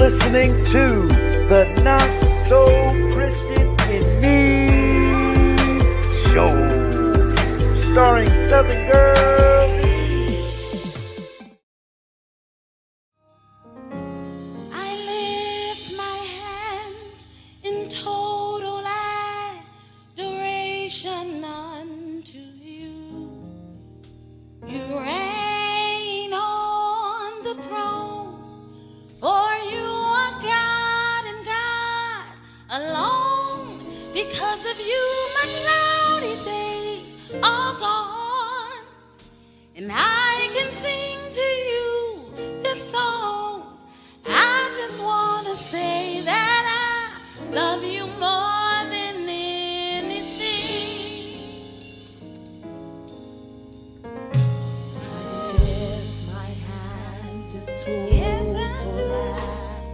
listening to the Not So Christian in Me show, starring Southern Girl. I lift my hands in total adoration unto you. You reign on the throne, for you are God and God alone. Because of you, my cloudy days are gone, and I can sing to you this song. I just want to say that I love you more than anything. I lift my hands in total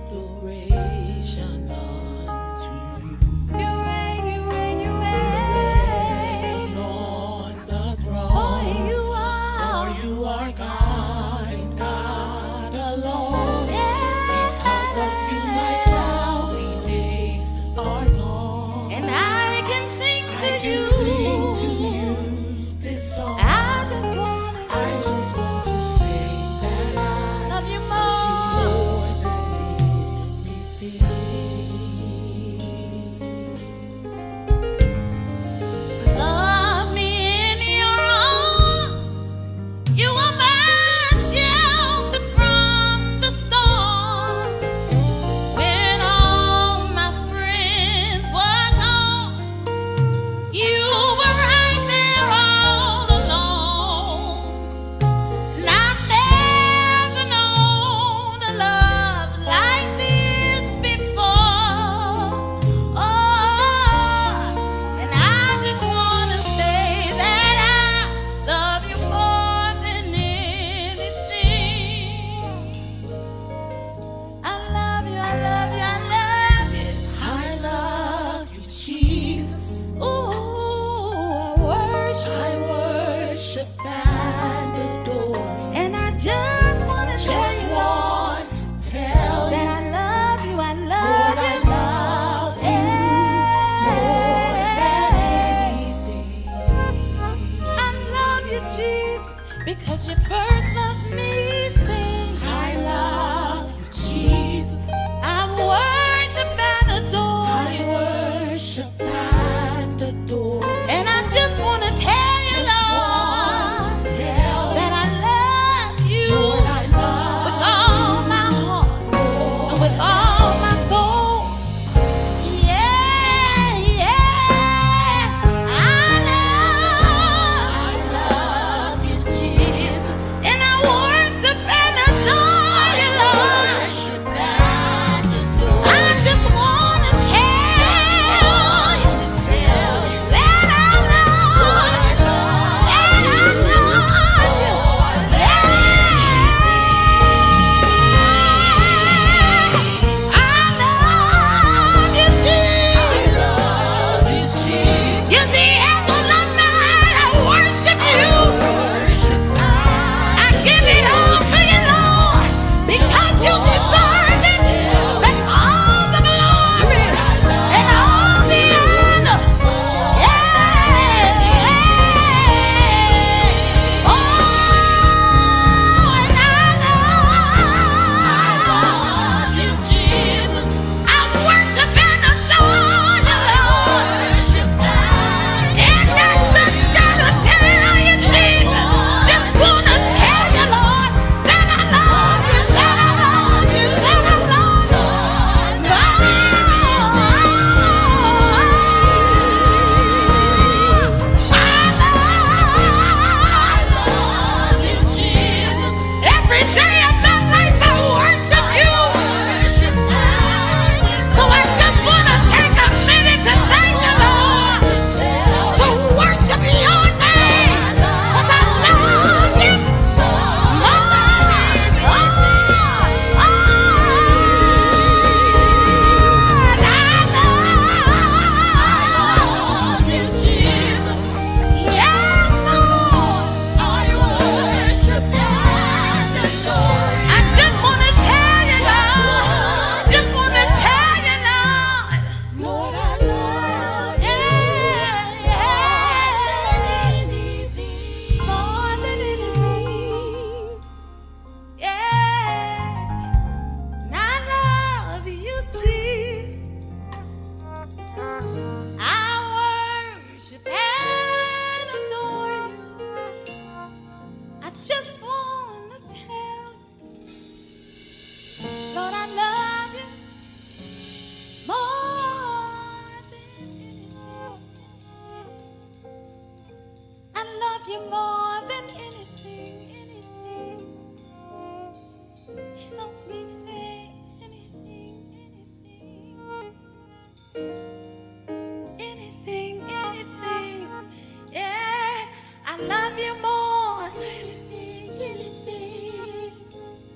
adoration unto you. You reign, you reign, you reign on the throne. For you are God and God alone. Because of you, my cloudy days are gone, and I can sing to you this song. I just want to say that I love you more.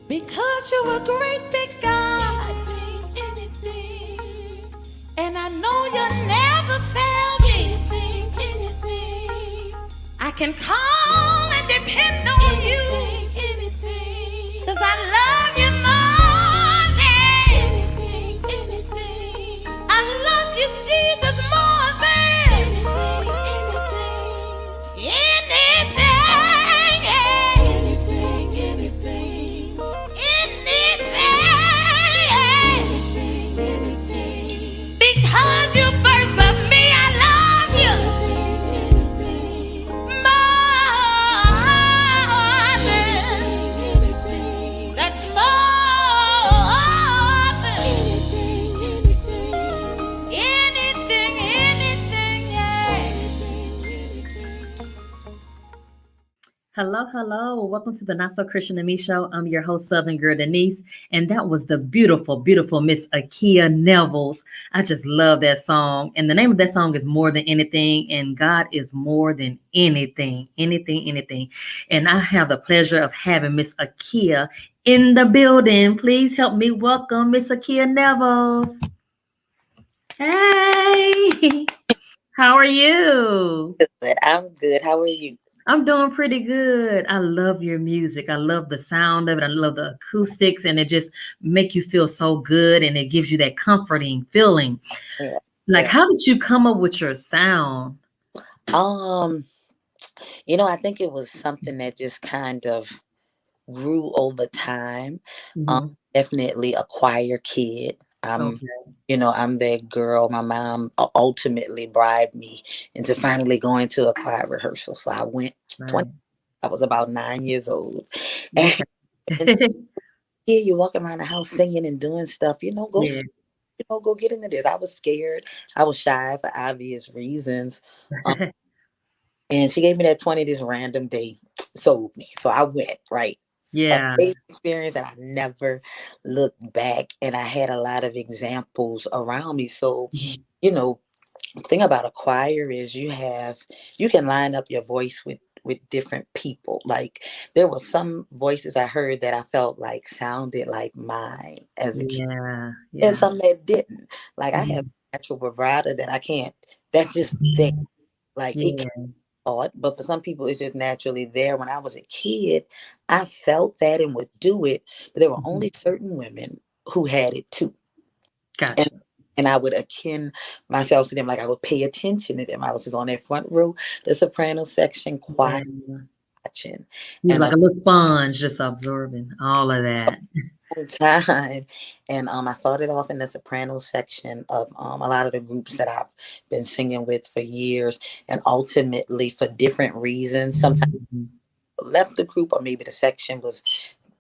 Because you're a great big God. Anything. And I know you'll never fail me. Anything. I can call and depend on you. Anything. Cause I love you more than anything. I love you, Jesus, more than anything. Because you first loved me, I love you more than that's more than anything, yeah. Hello, hello. Welcome to the Not So Christian to Me show. I'm your host, Southern Girl Denise, and that was the beautiful, beautiful Miss Akia Nevels. I just love that song. And the name of that song is More Than Anything, and God is more than anything, anything. And I have the pleasure of having Miss Akia in the building. Please help me welcome Miss Akia Nevels. Hey, how are you? Good. I'm good. How are you? I'm doing pretty good. I love your music. I love the sound of it. I love the acoustics, and it just make you feel so good, and it gives you that comforting feeling. Yeah. Like, Yeah. how did you come up with your sound? I think it was something that just kind of grew over time. Mhm. Definitely a choir kid. Okay. I'm that girl. My mom ultimately bribed me into finally going to a choir rehearsal. So I went 20. Right. I was about 9 years old. Okay. And here you're walking around the house singing and doing stuff. Yeah. Go get into this. I was scared. I was shy for obvious reasons. And she gave me that 20 this random day, sold me. So I went, right? Yeah. Amazing experience, and I never looked back. And I had a lot of examples around me. So, Mhm. the thing about a choir is you can line up your voice with different people. Like there were some voices I heard that I felt like sounded like mine as a kid, Yeah. and Yeah. some that didn't. Like I have Mhm. natural vibrato that I can't. That's just there. Like it Yeah. thought, but for some people, it's just naturally there. When I was a kid, I felt that and would do it, but there were Mhm. only certain women who had it too. And Gotcha. and I would akin myself to them, like I would pay attention to them. I was just on that front row, the soprano section, quiet Yeah. watching. You're And like a little sponge, just absorbing all of that. whole time. And I started off in the soprano section of a lot of the groups that I've been singing with for years. And ultimately, for different reasons, sometimes Mhm. left the group or maybe the section was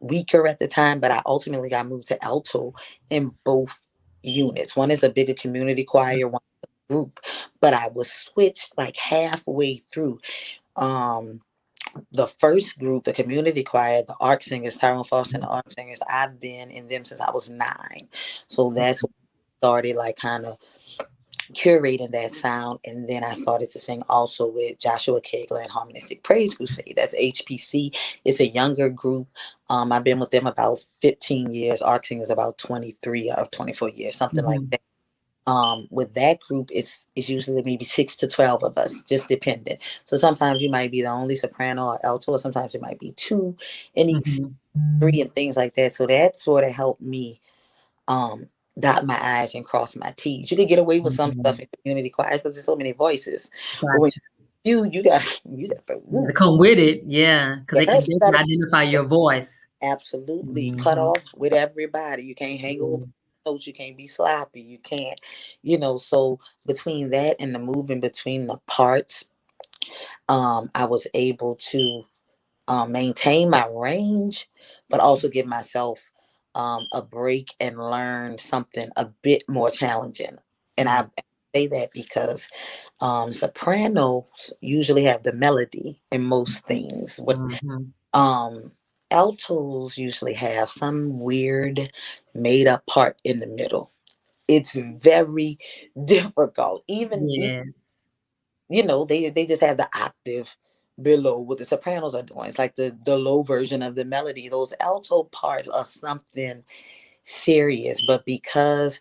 weaker at the time, but I ultimately got moved to alto in both units. One is a bigger community choir, one group, but I was switched like halfway through. Um, the first group, the community choir, the Arc Singers, Tyrone Foster and the Arc Singers, I've been in them since I was 9. So that's when I started like kind of curating that sound. And then I started to sing also with Joshua Kegler and Harmonistic Praise Crusade. That's HPC. It's a younger group. I've been with them about 15 years. Arc Singers about 23 or 24 years, something like Mhm. that. With that group, it's usually maybe 6 to 12 of us, just dependent. So sometimes you might be the only soprano or alto, or sometimes it might be two, and each Mhm. three and things like that. So that sort of helped me um dot my I's and cross my T's. You could get away with some stuff Mhm. in community choirs because there's so many voices. But when Gotcha. you got you got to To woo. come with it, yeah, because they can Yes, you definitely gotta identify your voice. absolutely cut Mhm. off with everybody. You can't hang over Yeah. notes, you can't be sloppy, you can't, so between that and the moving between the parts, I was able to maintain my range, but also give myself a break and learn something a bit more challenging. And Right. I say that because sopranos usually have the melody in most things. What Mhm. um, altos usually have some weird made up part in the middle. It's very difficult. Even Yeah. they just have the octave below what the sopranos are doing. It's like the low version of the melody. Those alto parts are something serious, but because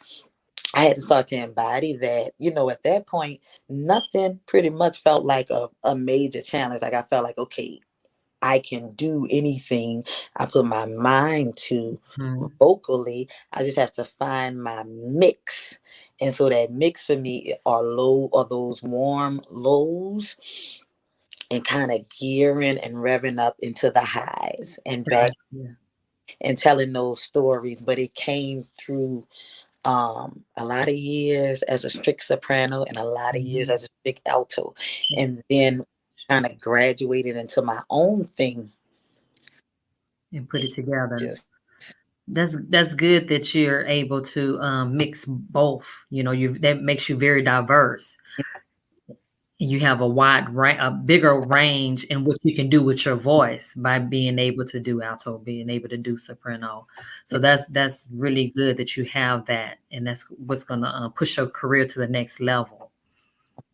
I had to start to embody that, at that point, nothing pretty much felt like a major challenge. Like I felt like, okay, I can do anything I put my mind to Mhm. vocally. I just have to find my mix. And so that mix for me are those warm lows and kind of gearing and revving up into the highs and back Yeah. and telling those stories. But it came through a lot of years as a strict soprano and a lot of years Mhm. as a strict alto, and then kind of graduated into my own thing. And put it together. Just That's good that you're able to mix both. That makes you very diverse. You have a bigger range in what you can do with your voice by being able to do alto, being able to do soprano. So that's really good that you have that, and that's what's gonna push your career to the next level.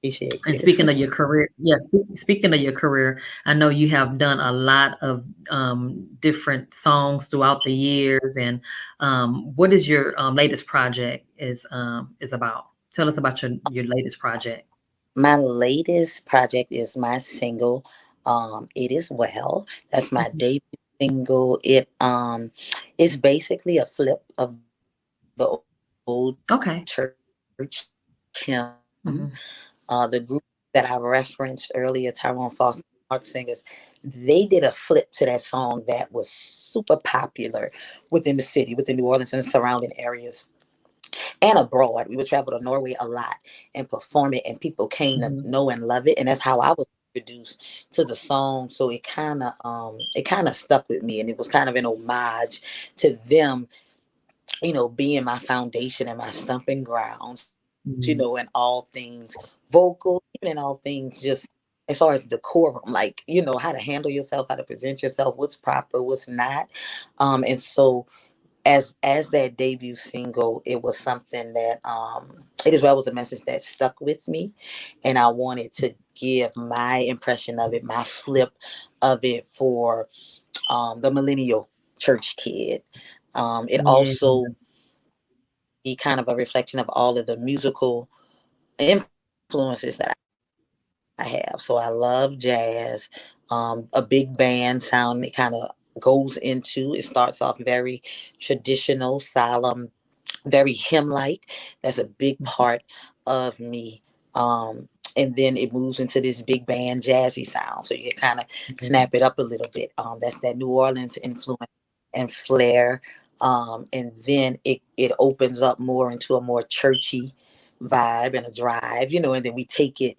appreciate And you. speaking of your career, yes, speaking of your career, I know you have done a lot of different songs throughout the years. And what is your latest project is about? Tell us about your latest project. My latest project is my single, It Is Well. That's my Mhm. debut single. It is basically a flip of the old Okay. church hymn. Hmm. The group that I referenced earlier, Tyrone Foster, Mark Singers, they did a flip to that song that was super popular within the city, within New Orleans and surrounding areas, and abroad. We would travel to Norway a lot and perform it, and people came to Hmm. know and love it. And that's how I was introduced to the song. So it kind of stuck with me, and it was kind of an homage to them, being my foundation and my stumping grounds, Hmm. in all things vocal, even in all things just as far as decorum, like, how to handle yourself, how to present yourself, what's proper, what's not. And so as that debut single, it was something that it as well was a message that stuck with me, and I wanted to give my impression of it, my flip of it for the millennial church kid. It Yeah. also be kind of a reflection of all of the musical influences that I have. So I love jazz, a big band sound. It kind of goes into. It starts off very traditional, solemn, very hymn-like. That's a big part of me. And then it moves into this big band jazzy sound. So you can kind of Yeah. snap it up a little bit. That's that New Orleans influence and flair. And then it opens up more into a more churchy vibe and a drive, and then we take it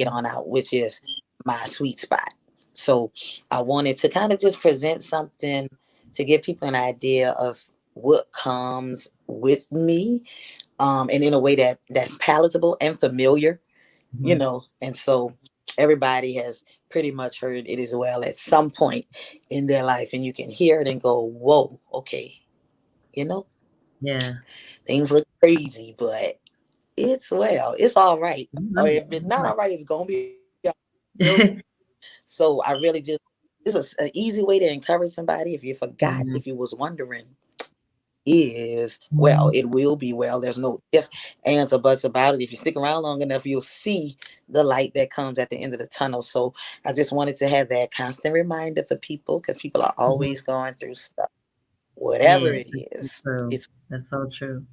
on out, which is my sweet spot. So I wanted to kind of just present something to give people an idea of what comes with me, and in a way that's palatable and familiar, Mhm. and so everybody has pretty much heard It Is Well at some point in their life, and you can hear it and go, whoa, okay, you know Yeah. things look crazy, but it's well, it's all right, or if it's not Right. all right, it's gonna be all right. So I really just, this is an easy way to encourage somebody. If you forgot, Mhm. if you was wondering, is well, Mhm. it will be well. There's no if, ands, or buts about it. If you stick around long enough, you'll see the light that comes at the end of the tunnel. So I just wanted to have that constant reminder for people, because people are Mhm. always going through stuff, whatever Yes, it that's so is. true. It's That's so true.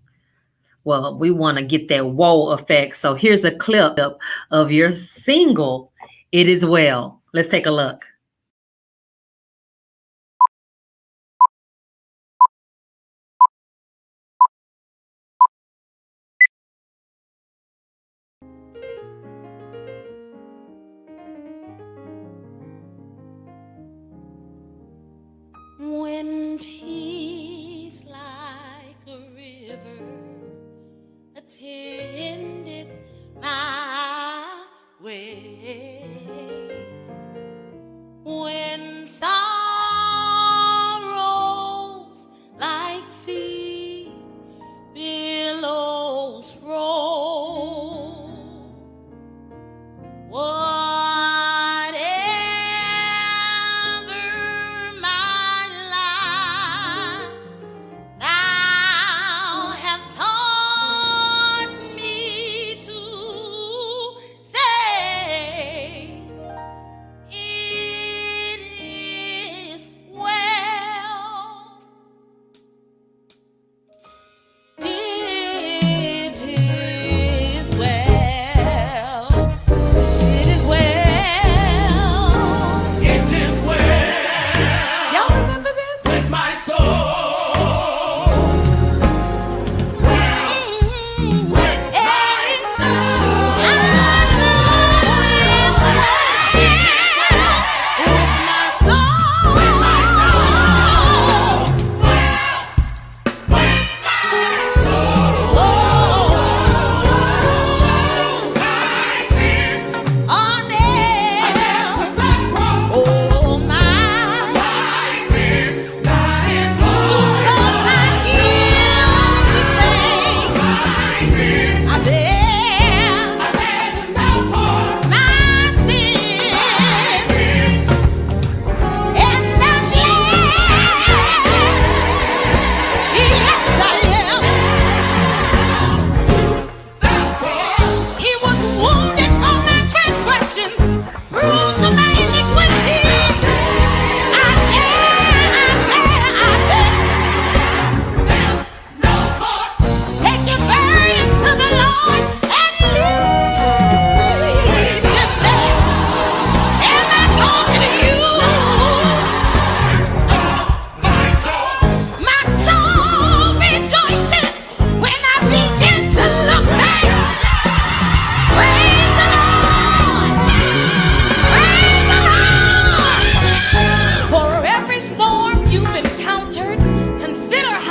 Well, we want to get that whoa effect. So here's a clip of your single, It Is Well. Let's take a look. When peace like a river attended my way, when sorrows like sea billows roll, whatever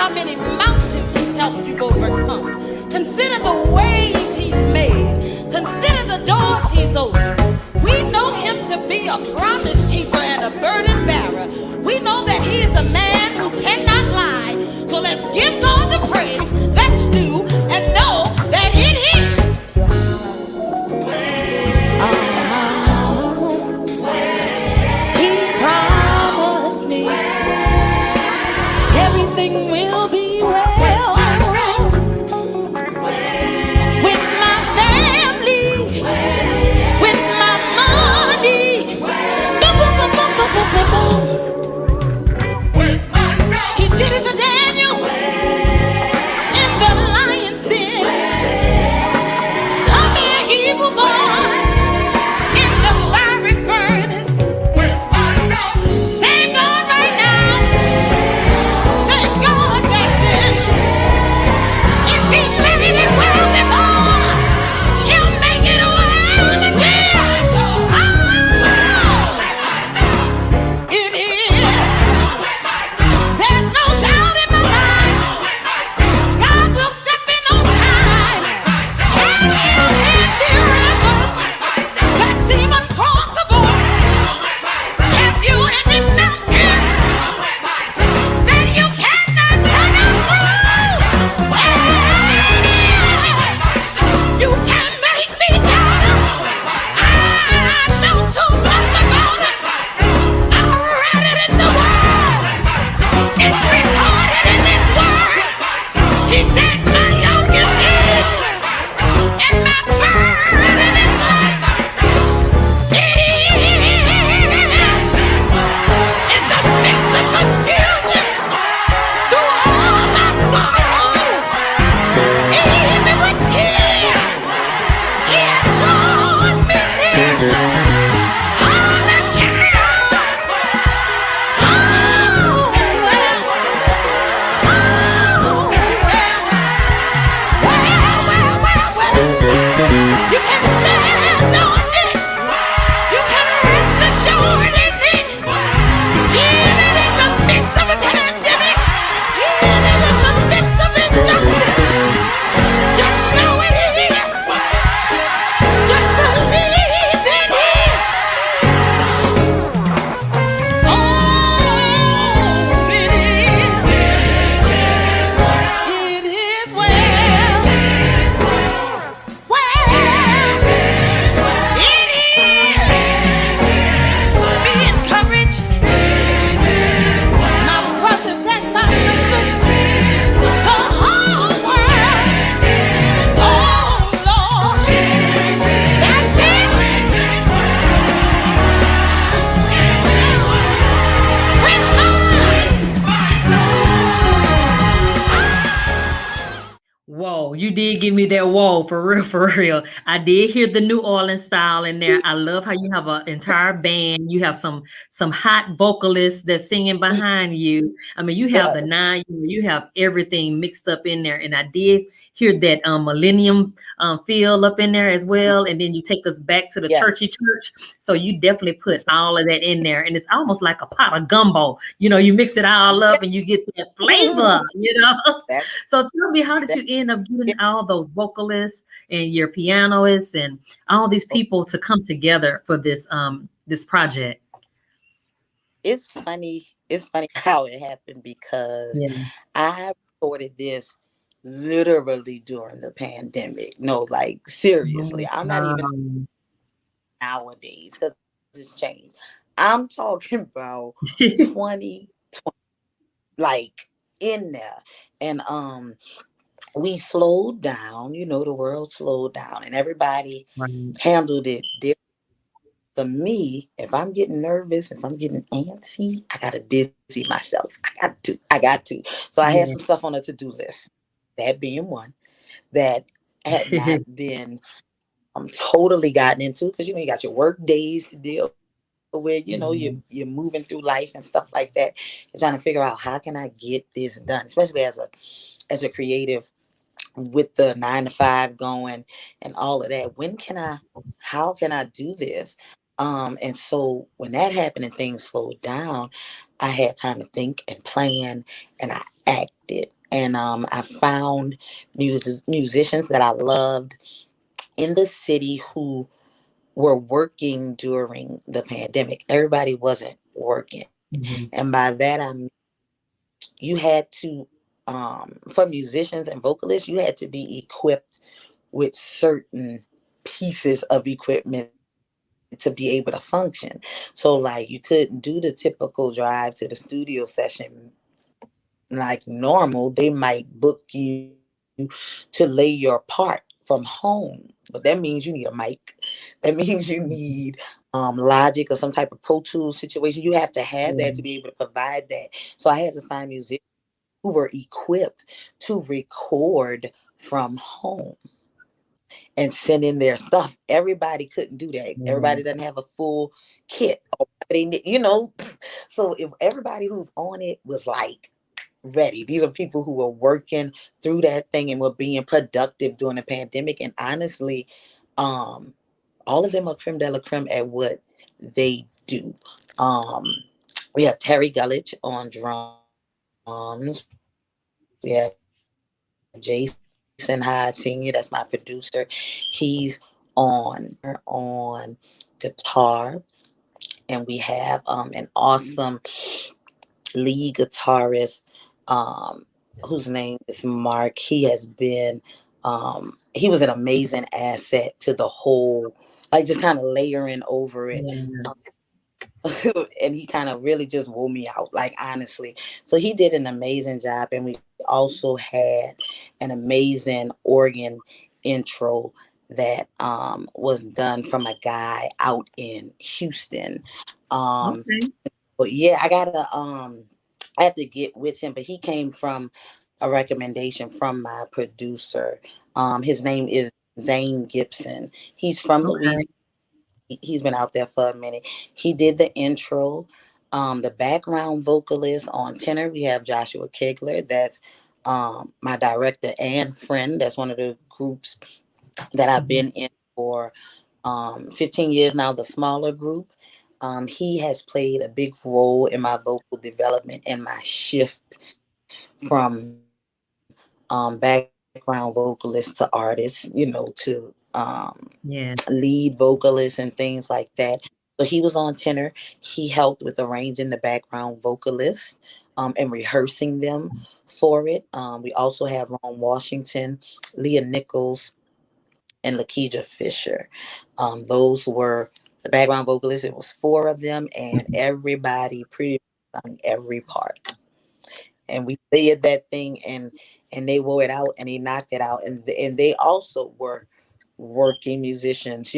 how many mountains he's helped you overcome. Consider the ways he's made. Consider the doors he's opened. We know him to be a promise keeper and a burden bearer. We know that he is a man who cannot lie. So let's give God the praise that's due and know that it is. He promised me everything will be well with my family, with my money. He did it for Daniel in the lion's den. Come here, evil boy, in the fiery furnace. Thank God right now. Thank God back then. If he made it well before, he'll make it well again. Oh, it is. There's no doubt in my mind. God will step in on time. And he'll end the rivers that seem uncrossable. Have you any mountain that you cannot turn around? You can make me doubt. I know too much about it. I read it in the Word. It's recorded in His Word. He said, my yoke is easy and my burden is light. It is in the midst of confusion, through all my sorrows, even with tears, He has drawn me near. All the cares. Oh, well. Oh, well. You can stand on it. You can rest assured in it. Even in the midst of a pandemic, even in the midst of injustice, just know it is. Just believe in it. Oh, it is. It is well. Well, it is. Be encouraged, my brothers and my sisters. The whole world. Oh, Lord. That's it. Whoa, you did give me that whoa for real, for real. I did hear the New Orleans style in there. I love how you have an entire band. You have some hot vocalists that's singing behind you. I mean, you have the nine, you have everything mixed up in there. And I did hear that millennium feel up in there as well. And then you take us back to the Yes. churchy church. So you definitely put all of that in there. And it's almost like a pot of gumbo. You know, you mix it all up and you get that flavor, you know. That- So tell me, how did you end up getting all those vocalists and your pianists and all these people to come together for this this project? It's funny. It's funny how it happened because Yeah. I recorded this literally during the pandemic. No, like seriously. I'm not even Um, nowadays because it's changed. I'm talking about 2020, like in there. And we slowed down, you know, the world slowed down and everybody right. handled it different. For me, if I'm getting nervous, if I'm getting antsy, I gotta busy myself. I got to. So I had Yeah. some stuff on a to-do list. That being one that had not been totally gotten into, because you know you got your work days to deal with, you know, you're moving through life and stuff like that. You're trying to figure out how can I get this done, especially as a creative with the 9 to 5 going and all of that. How can I do this? And so when that happened and things slowed down, I had time to think and plan, and I acted. And I found musicians that I loved in the city who were working during the pandemic. Everybody wasn't working. Mhm. And by that, I mean, you had to, for musicians and vocalists, you had to be equipped with certain pieces of equipment to be able to function. So, like, you couldn't do the typical drive to the studio session like normal. They might book you to lay your part from home, but that means you need a mic. That means you need Logic or some type of Pro Tools situation. You have to have that to be Yeah. able to provide that. So I had to find musicians who were equipped to record from home and send in their stuff. Everybody couldn't do that. Yeah. Everybody doesn't have a full kit. Or they. So if everybody who's on it was like ready, these are people who were working through that thing and were being productive during the pandemic. And honestly, um, all of them are creme de la creme at what they do. Um, we have Terry Gullich on drums. We have Jason Hyde Sr., that's my producer. He's on guitar, and we have an awesome lead guitarist, um, whose name is Mark. He was an amazing asset to the whole, like just kind of layering over it. Yeah. And he kind of really just wore me out, like honestly. So he did an amazing job, and we also had an amazing organ intro that was done from a guy out in Houston. Um, Okay. but yeah, I have to get with him, but he came from a recommendation from my producer. His name is Zane Gibson. He's from Louisiana. Okay. He's been out there for a minute. He did the intro. The background vocalist on tenor, we have Joshua Kegler. That's my director and friend. That's one of the groups that I've Mhm. been in for 15 years now, the smaller group. He has played a big role in my vocal development and my shift from background vocalist to artist, to Yeah. lead vocalist and things like that. So he was on tenor. He helped with arranging the background vocalists and rehearsing them for it. We also have Ron Washington, Leah Nichols, and Lakeisha Fisher. Those were the background vocalists. It was four of them, and everybody pretty much sung every part. And we did that thing, and they wore it out, and they knocked it out, and they also were working musicians,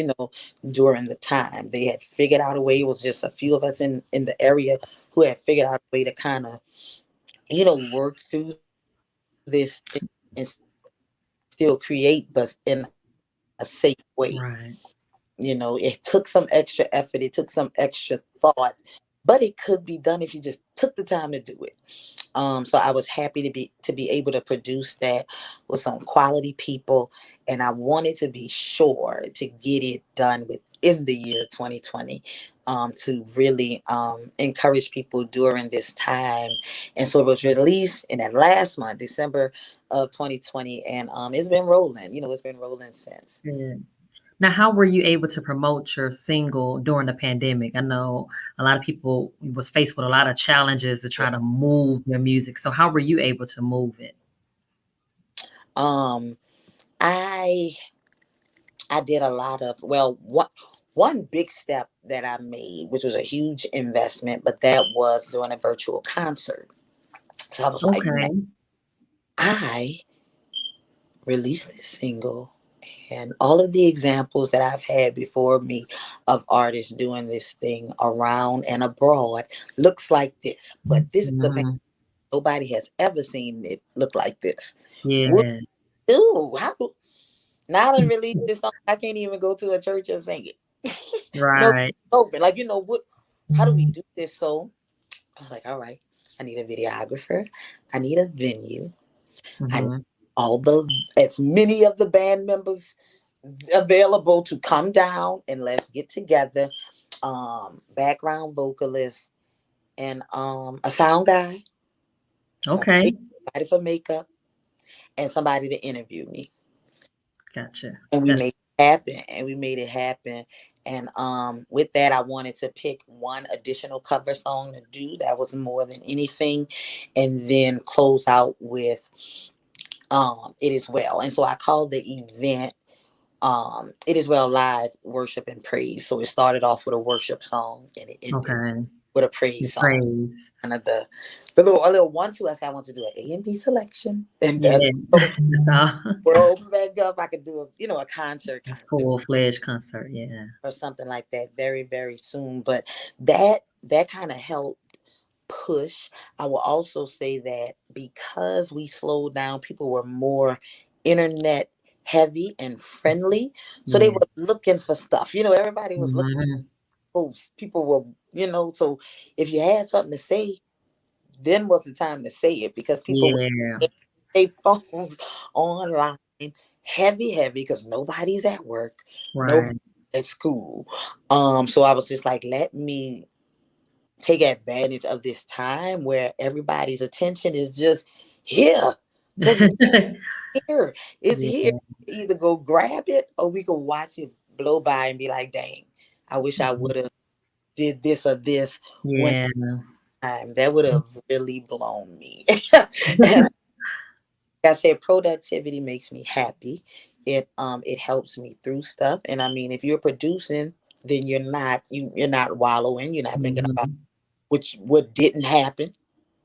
during the time. They had figured out a way. It was just a few of us in the area who had figured out a way to kind of, work through this thing and still create, but in a safe way. Right. It took some extra effort, it took some extra thought, but it could be done if you just took the time to do it. So I was happy to be able to produce that with some quality people, and I wanted to be sure to get it done within the year 2020, to really encourage people during this time. And so it was released in that last month, December of 2020, and it's been rolling. It's been rolling since. Yeah. Now, how were you able to promote your single during the pandemic? I know a lot of people was faced with a lot of challenges to try to move their music. So how were you able to move it? Um, I I did a lot of, well, one big step that I made, which was a huge investment, but that was doing a virtual concert. So I was like, man, Okay. I released this single, and all of the examples that I've had before me of artists doing this thing around and abroad looks like this. But this is the man, Mhm. nobody has ever seen it look like this. What Yeah. do? How do? Now I done released this song. I can't even go to a church and sing it. No, Right. open. Like, what? How do we do this? So I was like, all right, I need a videographer. I need a venue. I need Mhm. as many of the band members available to come down and let's get together. background vocalist, and a sound guy, Okay. somebody for makeup, and somebody to interview me. Gotcha. And we That's made it happen. And we made it happen. And with that, I wanted to pick one additional cover song to do. That was more than anything. And then close out with It Is Well. And so I called the event It Is Well Live Worship and Praise. So it started off with a worship song and it ended okay. with a praise The song. praise. Kind of the little 1-2. I said I want to do an A and B selection. And Yeah. that's That's all. we'll open back up. I could do a concert Full-fledged concert. Yeah. or something like that very, very soon. But that kind of helped push. I will also say that because we slowed down, people were more internet heavy and friendly. So they Yeah. were looking for stuff. Everybody was looking Mhm. for posts. People were, so if you had something to say, then was the time to say it because people would Yeah. take their phones online heavy because nobody's at work, nobody's Right. at school. So I was just like, let me take advantage of this time where everybody's attention is just here. Because here, it's here. Yeah. Either go grab it or we could watch it blow by and be like, dang, I wish I would have did this or this one Yeah. time. That would have really blown me. And like I said, productivity makes me happy. It helps me through stuff. And I mean, if you're producing, then you're not wallowing. You're not thinking about Mhm. what didn't happen.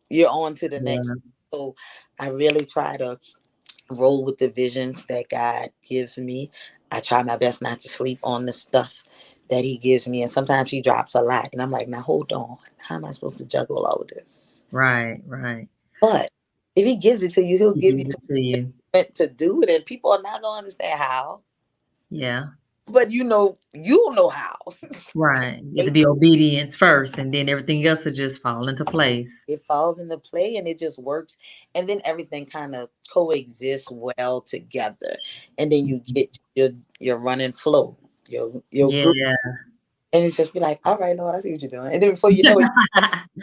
You're on to the next. Yeah. So I really try to roll with the visions that God gives me. I try my best not to sleep on the stuff that He gives me. And sometimes He drops a lot. And I'm like, now hold on. How am I supposed to juggle all of this? Right. Right. But if He gives it to you, He'll He give you gives it to you. meant to do it. And people are not going to understand how. Yeah. But you'll know how. Right. You have to be obedient first, and then everything else will just fall into place. It falls into play and it just works. And then everything kind of coexists well together. And then you get your running flow, your group. Yeah. And it's just be like, all right, Lord, I see what you're doing. And then before you know it,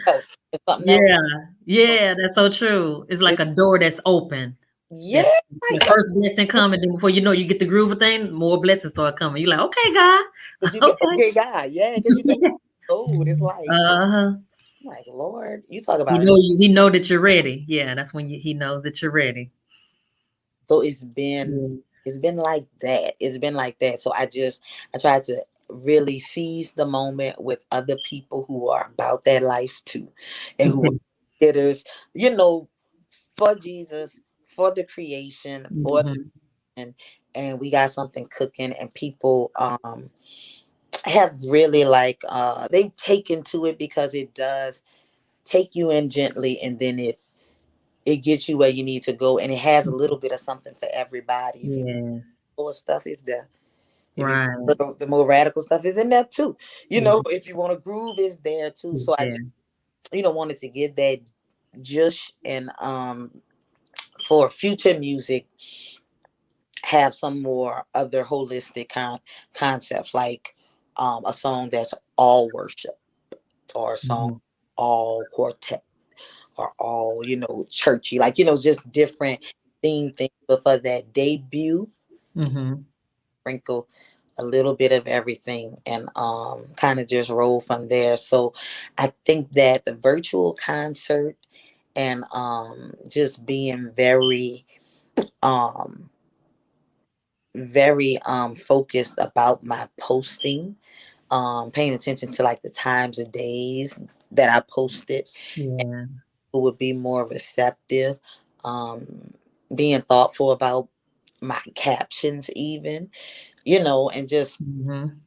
else. It's something else. Yeah. Yeah. That's so true. It's like a door that's open. Yeah. The first blessing coming, then before you know, you get the groove of things, more blessings start coming. You're like, okay, God. Because you get Okay. okay, God. Yeah, because you know it's like, Uh-huh. Lord, you talk He about it. know he know that you're ready. Yeah, that's when he knows that you're ready. So Yeah. it's been like that. It's been like that. So I try to really seize the moment with other people who are about that life too. And who are hitters, for Jesus, for the creation, for Mhm. and we got something cooking and people have really like they've taken to it because it does take you in gently and then it gets you where you need to go and it has a little bit of something for everybody. If you Yeah. more stuff is there. If you Right. the more radical stuff is in there too. Yeah. If you want to groove is there too. So I Yeah. just wanted to get that just and for future music have some more other holistic concepts like a song that's all worship or a song Mhm. all quartet or all churchy, like just different theme things. But for that debut, Mhm. sprinkle a little bit of everything and kind of just roll from there. So I think that the virtual concert and just being um very focused about my posting, paying attention to like the times of days that I posted, Yeah. who would be more receptive, um, being thoughtful about my captions even, and just Mhm.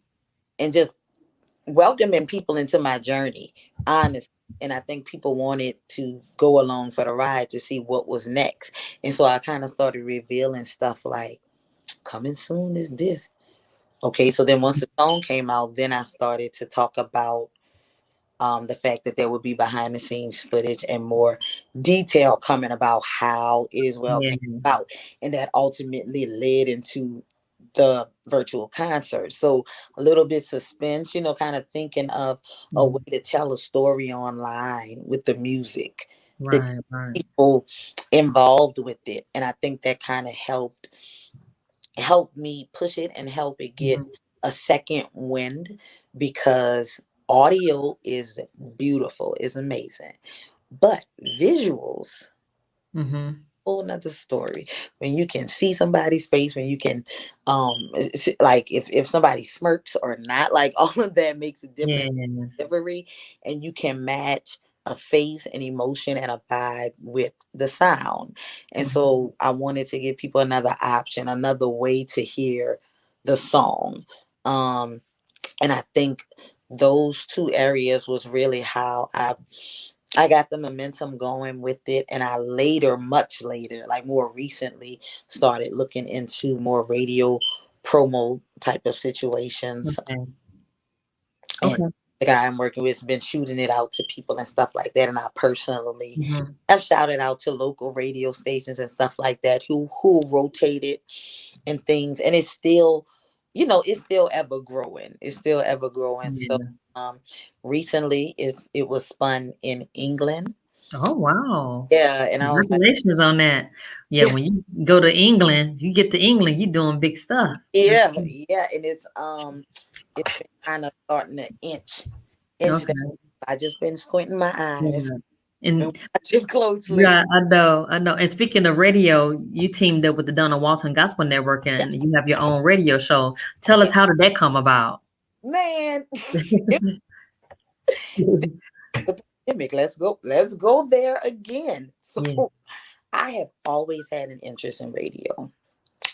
welcoming people into my journey, honestly. And I think people wanted to go along for the ride to see what was next. And so I kind of started revealing stuff like coming soon is this. Okay, so then once the song came out, then I started to talk about the fact that there would be behind the scenes footage and more detail coming about how It Is Well came Yeah. about. And that ultimately led into the virtual concert. So a little bit suspense, kind of thinking of a way to tell a story online with the music, the Right, right. people involved with it. And I think that kind of helped me push it and help it get a second wind, because audio is beautiful, is amazing. But visuals, Mm-hmm. whole nother story. When you can see somebody's face, when you can like if somebody smirks or not, like all of that makes a difference Yes. in delivery, and you can match a face, an emotion, and a vibe with the sound. And so I wanted to give people another option, another way to hear the song. And I think those two areas was really how I got the momentum going with it. And I later, much later, like more recently, started looking into more radio promo type of situations. Okay. And Okay. the guy I'm working with has been shooting it out to people and stuff like that. And I personally Mm-hmm. have shouted out to local radio stations and stuff like that who rotated and things. And it's still, it's still ever growing. It's still ever growing. So Yeah. recently it was spun in England. Oh, wow. Yeah, and I was like, Congratulations on that. Yeah, yeah, when you go to England, you get to England, you're doing big stuff. yeah, yeah, and it's been kind of starting to inch that. Okay. I just been squinting my eyes Yeah. And and watching closely. yeah, I know, I know. And speaking of radio, you teamed up with the Donna Walton Gospel Network and Yes, you have your own radio show. Tell us, yeah, how did that come about? man, the pandemic. Let's go there again. Yeah. So I have always had an interest in radio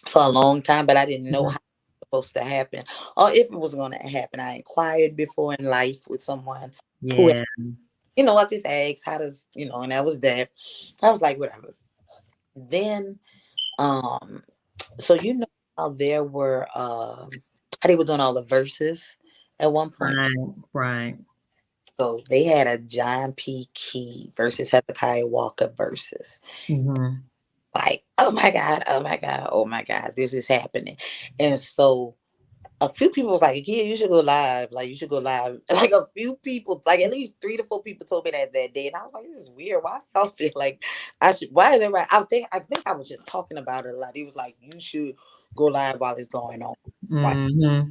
for a long time, but I didn't know Mhm. how it was supposed to happen or if it was going to happen. I inquired before in life with someone who, Yeah. I just asked, how does, and that was that. I was like, whatever. Then, um, so how there were, how they were doing all the verses at one point. Right. Right. So they had a John P. Key versus Hezekiah Walker versus. Mm-hmm. Like, oh my God, oh my God, oh my God, this is happening. And so a few people was like, yeah, you should go live. Like, you should go live. Like, a few people, like at least 3 to 4 people told me that day. And I was like, this is weird. Why y'all feel like I should? Why is it right? I think I was just talking about it a lot. He was like, you should go live while it's going on. Right. Mm-hmm.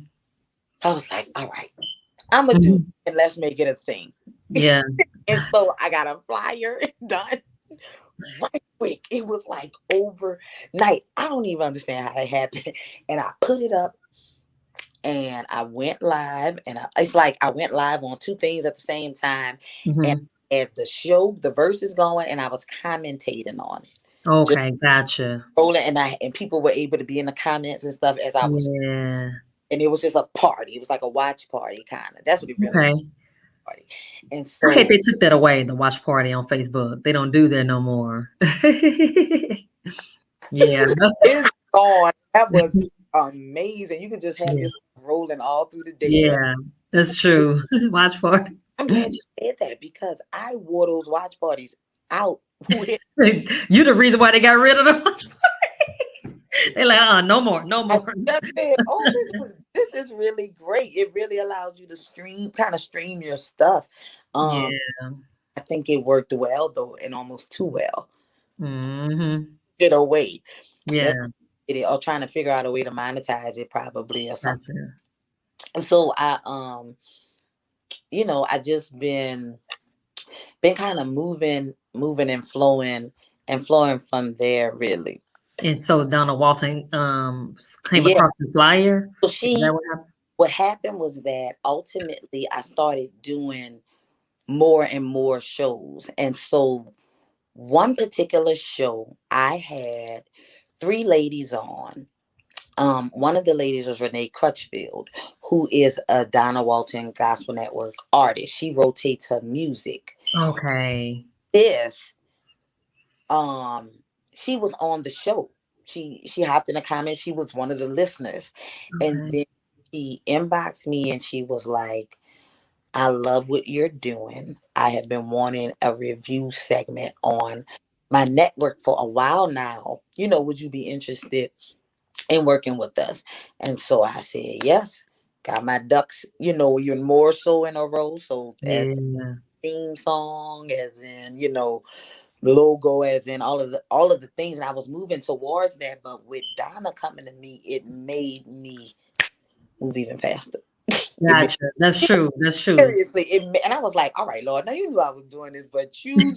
I was like, all right, I'm going to do Mm-hmm. it and let's make it a thing. Yeah. And so I got a flyer done right quick. It was like overnight. I don't even understand how it happened. And I put it up. And I went live, and it's like I went live on 2 things at the same time, and Mm-hmm. at the show, the verse is going, and I was commentating on it, just Okay, gotcha. rolling, and people were able to be in the comments and stuff as I was, Yeah. and it was just a party. It was like a watch party kind of. That's what it really was, Okay. party. And I hate so they took that away, the watch party on Facebook. They don't do that no more. Yeah. it's gone. That was amazing. You could just have Yeah. this rolling all through the day. But Yeah. That's true. Watch party. I'm glad you said that, because I wore those watch parties out with. You the reason why they got rid of the watch party. They like, no more, no I more. just said, oh, this is really great. It really allows you to stream your stuff. Yeah. I think it worked well though, and almost too well. Mm-hmm. Get away. Let's Yeah. get it, or trying to figure out a way to monetize it, probably, or something. Gotcha. So I just been kind of moving and flowing from there, really. And so Donna Walton came Yeah. across the flyer. So Is that what happened? what happened was that ultimately I started doing more and more shows. And so one particular show, I had 3 ladies on. One of the ladies was Renee Crutchfield, who is a Donna Walton Gospel Network artist. She rotates her music. Okay. This, she was on the show. She hopped in the comments. She was one of the listeners. And Okay. then she inboxed me and she was like, I love what you're doing. I have been wanting a review segment on my network for a while now. Would you be interested and working with us. And so I said, yes, got my ducks, you're more so in a row. So as Yeah. theme song, as in, logo, as in all of the things. And I was moving towards that. But with Donna coming to me, it made me move even faster. It made, Gotcha. That's true. That's true. seriously, and I was like, all right, Lord, now you knew I was doing this, but you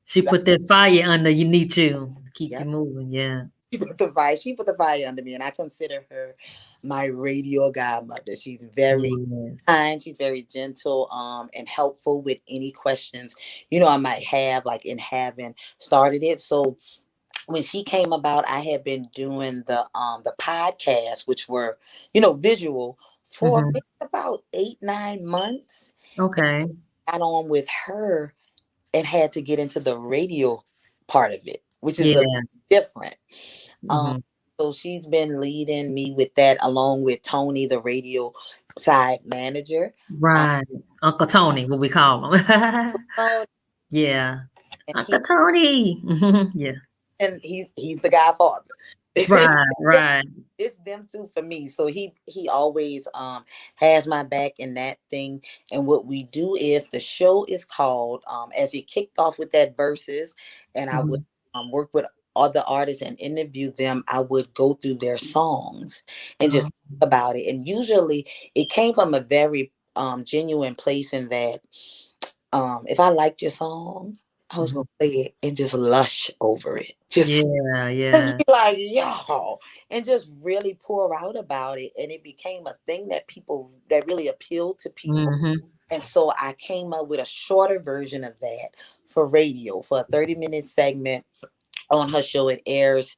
She put that fire under you need to keep yeah, you moving. Yeah. she put the fire under me, and I consider her my radio godmother. She's very Yes. kind, she's very gentle, and helpful with any questions I might have, like in having started it. So when she came about, I had been doing the podcast, which were visual, for Hmm. maybe about 8-9 months. Okay. Got on with her and had to get into the radio part of it, which is a Yeah. different. Um, Hmm. so she's been leading me with that, along with Tony, the radio side manager. Um, Right. Uncle Tony, what we call him. oh, Yeah. and Uncle Tony. Yeah. he's the godfather. Right. Right. It's them two for me. So he always has my back in that thing. And what we do is, the show is called, as it kicked off with that verses, and I would Hmm. work with other artists and interview them. I would go through their songs and just Oh, talk about it. And usually it came from a very genuine place, in that if I liked your song, I was mhm. gonna play it and just lush over it. Just Yeah. just Yeah. be like, yo, and just really pour out about it. And it became a thing that really appealed to people. Hmm. And so I came up with a shorter version of that for radio, for a 30-minute segment on her show. It airs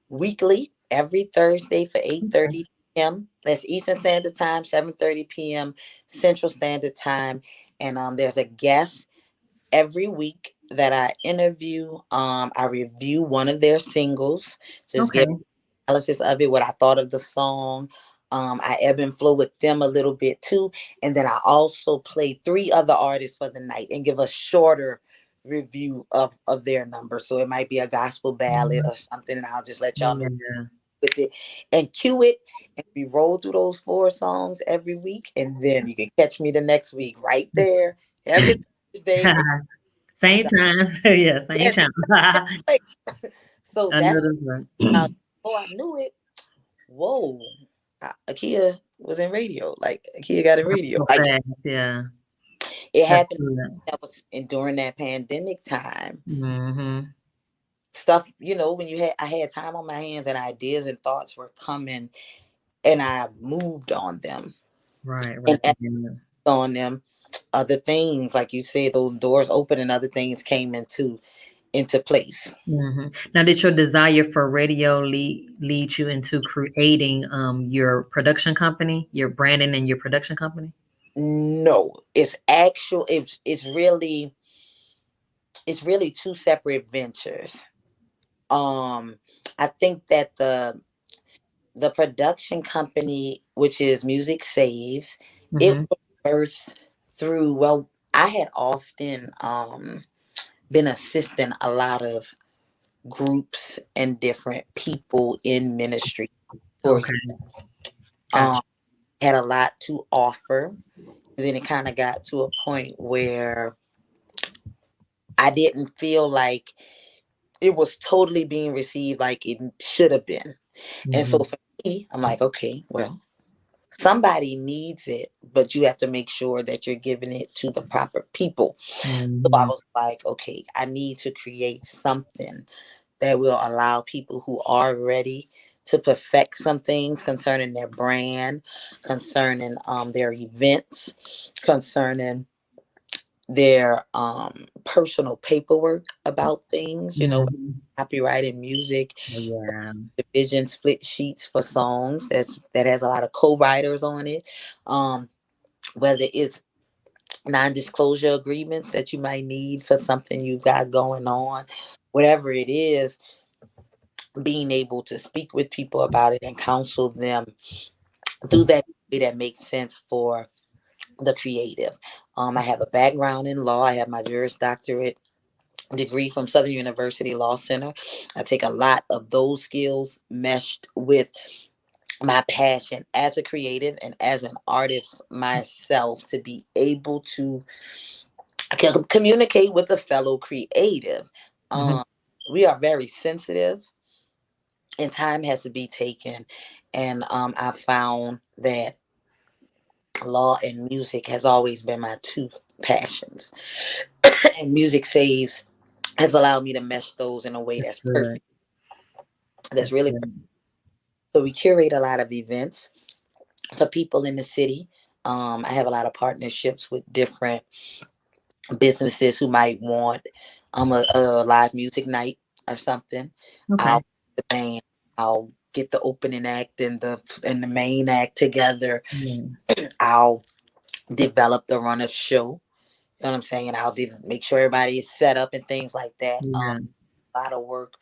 weekly, every Thursday for 8:30 p.m. That's Eastern Standard Time, 7:30 p.m. Central Standard Time. And there's a guest every week that I interview. I review one of their singles, just Okay. give analysis of it, what I thought of the song. I ebb and flow with them a little bit too. And then I also play 3 other artists for the night and give a shorter review of their number. So it might be a gospel ballad Mhm. or something, and I'll just let y'all know Yeah. with it and cue it. And we roll through those 4 songs every week. And then you can catch me the next week right there every Thursday with Same time. Yeah. Same yes, time. so I that's know that's right. how, oh, I knew it. Whoa. Akia was in radio. Like, Akia got in radio. So Like, fast. Yeah. it That's happened. good. That was during that pandemic time. Hmm. Stuff, when I had time on my hands, and ideas and thoughts were coming, and I moved on them. Right. And Right. as on them, other things, like you said, those doors open and other things came into place. Hmm. Now, did your desire for radio lead you into creating your production company, your branding and your production company? No, it's really 2 separate ventures. I think that the production company, which is Music Saves, it Hmm. was birthed through, well, I had often been assisting a lot of groups and different people in ministry for you. Okay. Um, Gotcha. had a lot to offer. And then it kind of got to a point where I didn't feel like it was totally being received like it should have been. And so Hmm. for me, I'm like, okay, well, somebody needs it, but you have to make sure that you're giving it to the proper people. So I Hmm. was like, okay, I need to create something that will allow people who are ready to perfect some things concerning their brand, concerning their events, concerning their personal paperwork about things, Hmm. copyright in music, Yeah. division split sheets for songs that has a lot of co-writers on it. Whether it's non-disclosure agreements that you might need for something you've got going on, whatever it is, being able to speak with people about it and counsel them through that way that makes sense for the creative. I have a background in law. I have my Juris Doctorate degree from Southern University Law Center. I take a lot of those skills meshed with my passion as a creative and as an artist myself to be able to communicate with a fellow creative. Mhm. We are very sensitive and time has to be taken. And I found that law and music has always been my two passions. And Music Saves has allowed me to mesh those in a way That's that's good. perfect. That's That's really perfect. good. So we curate a lot of events for people in the city. I have a lot of partnerships with different businesses who might want a live music night or something. Okay. I'll the band, I'll get the opening act and the main act together. Yeah. I'll develop the run of show. You know what I'm saying? And I'll make sure everybody is set up and things like that. Yeah. A lot of work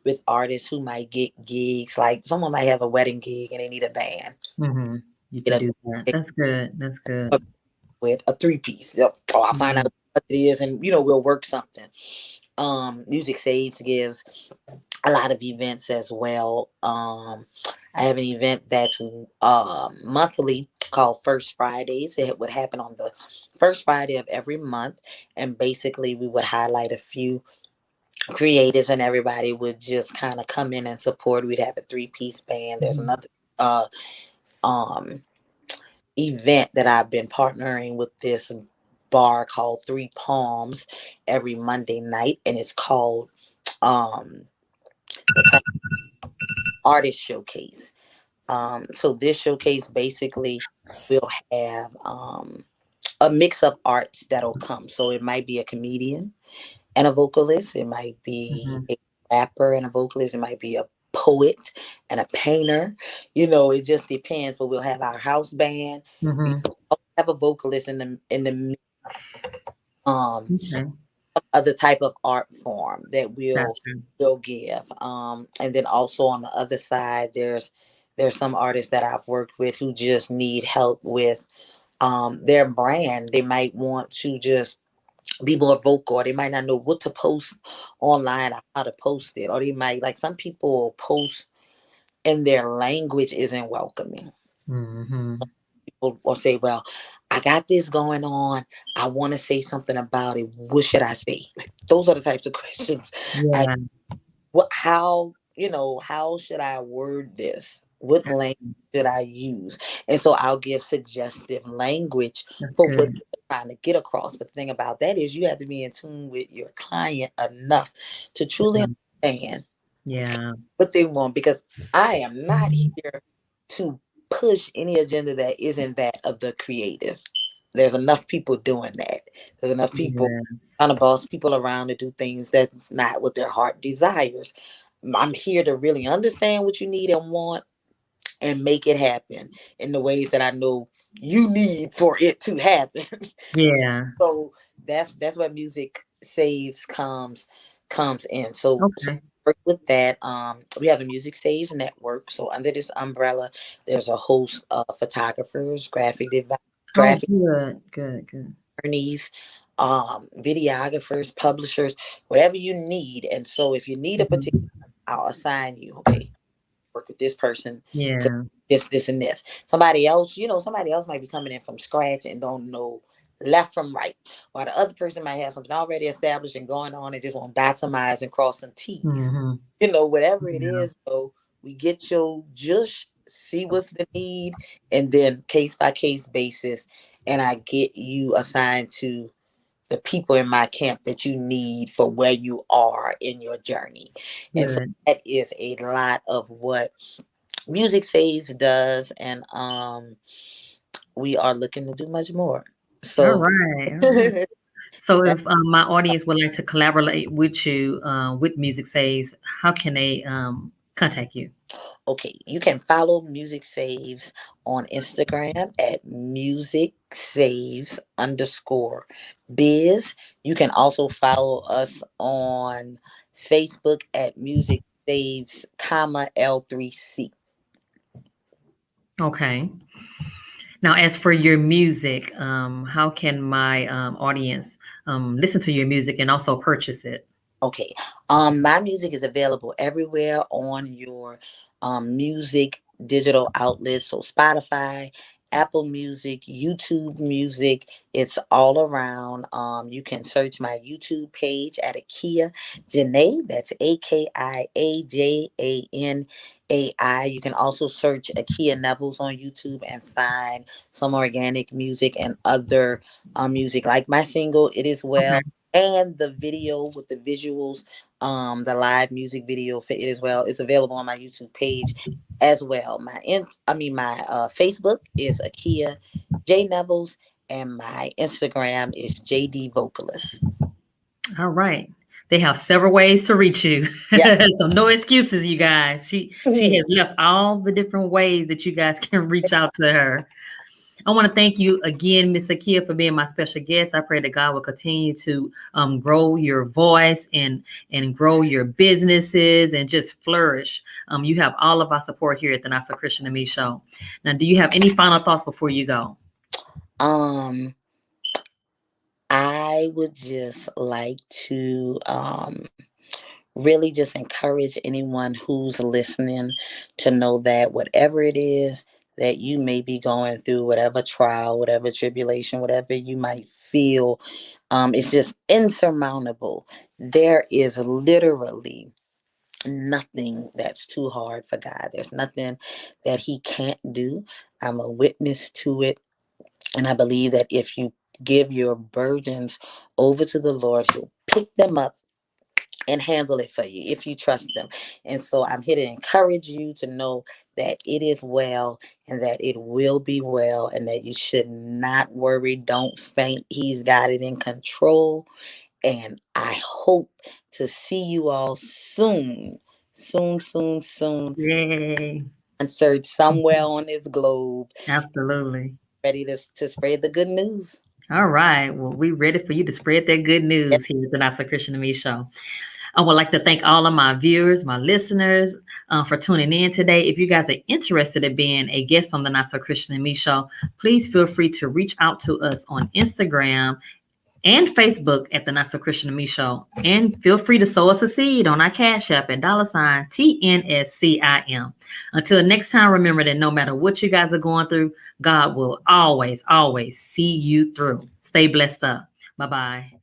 with artists who might get gigs. Like someone might have a wedding gig and they need a band. Mm-hmm. You can Get do that. up That's good. That's good. with a 3-piece. Yep. Or I'll find Yeah. out what it is and we'll work something. Music Saves gives a lot of events as well. I have an event that's monthly called First Fridays. It would happen on the first Friday of every month, and basically we would highlight a few creatives, and everybody would just kind of come in and support. We'd have a 3-piece band. There's Mhm. another uh, um, event that I've been partnering with this bar called Three Palms every Monday night, and it's called um, the Artist Showcase. So this showcase basically will have a mix of arts that'll come. So it might be a comedian and a vocalist. It might be Mhm. a rapper and a vocalist. It might be a poet and a painter. It just depends. But we'll have our house band. We Mhm. also have a vocalist in the um Okay. other type of art form that Gotcha. will give. And then also on the other side, there's some artists that I've worked with who just need help with their brand. They might want to just be more vocal, or they might not know what to post online or how to post it, or they might like some people post and their language isn't welcoming. Mhm. People will say, "Well, I got this going on. I want to say something about it. What should I say?" Those are the types of questions. I Yeah. how should I word this? What Gotcha. language should I use? And so I'll give suggestive language That's for what good. you're trying to get across. But the thing about that is you have to be in tune with your client enough to truly Mhm. understand Yeah. what they want, because I am not here to push any agenda that isn't that of the creative. There's enough people doing that. There's enough people Yeah. trying to boss people around to do things that's not what their heart desires. I'm here to really understand what you need and want and make it happen in the ways that I know you need for it to happen. Yeah. So that's where Music Saves comes in. So Okay. work with that. We have a Music Saves network. So under this umbrella, there's a host of photographers, Oh, graphic good. Good. Good. attorneys, videographers, publishers, whatever you need. And so if you need a particular, Mhm. I'll assign you. Okay, work with this person for Yeah. this, and this. Somebody else might be coming in from scratch and don't know left from right, while the other person might have something already established and going on and just want to dot some I's and cross some T's. Mhm. Whatever it Yeah. is, so we get your just see what's the need, and then case by case basis, and I get you assigned to the people in my camp that you need for where you are in your journey. And so Good. that is a lot of what Music Saves does, and we are looking to do much more. All So right. All right. So if my audience would like to collaborate with you with Music Saves, how can they contact you? okay, you can follow Music Saves on Instagram at Music Saves underscore biz. You can also follow us on Facebook at Music Saves, comma L3C. Okay. Now, as for your music, how can my audience listen to your music and also purchase it? Okay. My music is available everywhere on your music digital outlets. So Spotify, Apple Music, YouTube Music. It's all around. You can search my YouTube page at Akia Janae. That's AKIAJANAI. You can also search Akia Nevels on YouTube and find some organic music and other music like my single It Is Well, Okay. and the video with the visuals, the live music video for It As Well is available on my YouTube page as well. My Facebook is Akia J Nevels, and my Instagram is JD Vocalist. All right. They have several ways to reach you. Yeah. So no excuses, you guys. She has left all the different ways that you guys can reach out to her. I want to thank you again, Miss Akia, for being my special guest. I pray that God will continue to grow your voice and grow your businesses and just flourish. You have all of our support here at the Not So Christian to Me show. Now, do you have any final thoughts before you go? I would just like to really just encourage anyone who's listening to know that whatever it is that you may be going through, whatever trial, whatever tribulation, whatever you might feel, it's just insurmountable. There is literally nothing that's too hard for God. There's nothing that He can't do. I'm a witness to it. And I believe that if you give your burdens over to the Lord, He'll pick them up and handle it for you if you trust them. And so I'm here to encourage you to know that it is well and that it will be well, and that you should not worry. Don't faint. He's got it in control. And I hope to see you all soon, soon. Yay. Concert somewhere on this globe, Absolutely. ready to spread the good news. All right. Well, we're ready for you to spread that good news here at the Not So Christian to Me show. I would like to thank all of my viewers, my listeners, for tuning in today. If you guys are interested in being a guest on the Not So Christian to Me show, please feel free to reach out to us on Instagram and Facebook at the Not So Christian to Me show. And feel free to sow us a seed on our Cash App at $TNSCIM. Until next time, remember that no matter what you guys are going through, God will always see you through. Stay blessed up. Bye-bye.